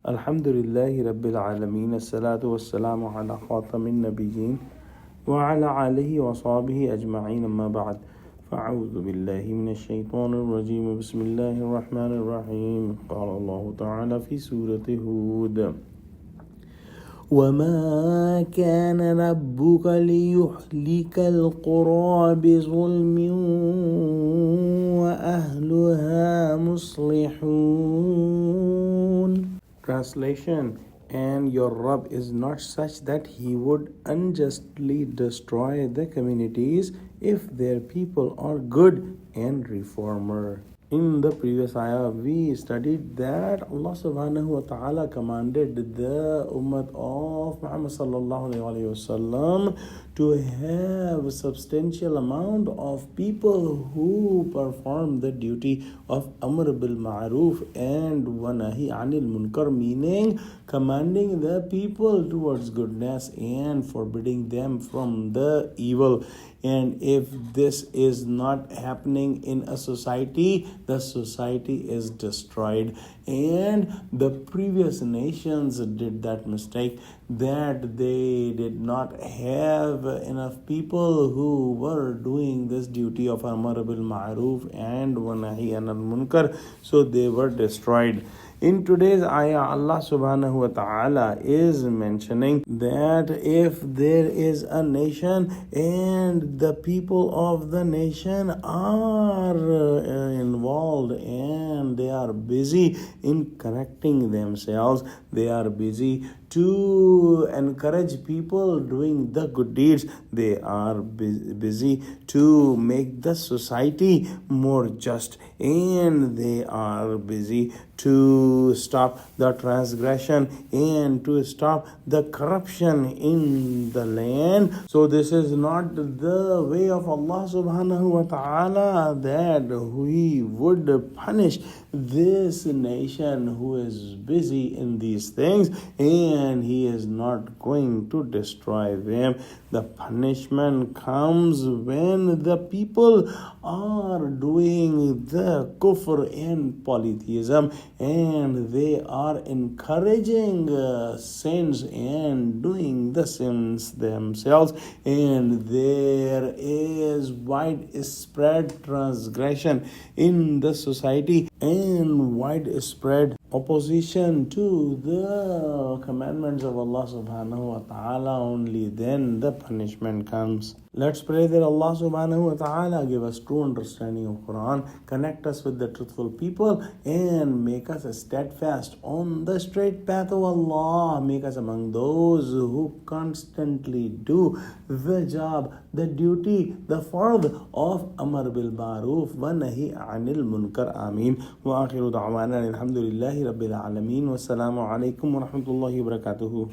Alhamdulillahi Rabbil Alameen. As-salatu was-salamu ala khatamin nabiyyin wa ala alihi wa sahbihi ajma'in, amma ba'd. Fa'udhu billahi minash shaitanir rajim. Bismillahir rahmanir rahim. Qala Allahu ta'ala fi Surah Hud. وَمَا كَانَ رَبُّكَ لِيُهْلِكَ الْقُرَى بِظُلْمٍ وَأَهْلُهَا مُصْلِحُونَ. Translation: and your Rabb is not such that he would unjustly destroy the communities if their people are good and reformer. In the previous ayah, we studied that Allah subhanahu wa ta'ala commanded the ummah of Muhammad sallallahu alayhi wasallam to have a substantial amount of people who perform the duty of Amr bil Ma'ruf and wa Nahi anil Munkar, meaning commanding the people towards goodness and forbidding them from the evil. And if this is not happening in a society, the society is destroyed. And the previous nations did that mistake, that they did not have enough people who were doing this duty of Amar bil Ma'ruf and wa Nahi anil Munkar, so they were destroyed. In today's ayah, Allah subhanahu wa ta'ala is mentioning that if there is a nation and the people of the nation are involved and they are busy in correcting themselves, they are busy to encourage people doing the good deeds, they are busy to make the society more just, and they are busy to stop the transgression and to stop the corruption in the land. So this is not the way of Allah subhanahu wa ta'ala, that He would punish this nation who is busy in these things, and He is not going to destroy them. The punishment comes when the people are doing the kufr and polytheism, and they are encouraging sins and doing the sins themselves, and there is widespread transgression in the society and widespread opposition to the commandments of Allah subhanahu wa ta'ala. Only then the punishment comes. Let's pray that Allah subhanahu wa ta'ala give us true understanding of Quran, connect us with the truthful people, and make us steadfast on the straight path of Allah. Make us among those who constantly do the job, the duty, the fard of Amr bil Ma'ruf wa Nahi anil Munkar. Ameen. Wa akhiru da'wana alhamdulillahi Rabbil Alameen. Wassalamu alaikum wa rahmatullahi wa barakatuhu.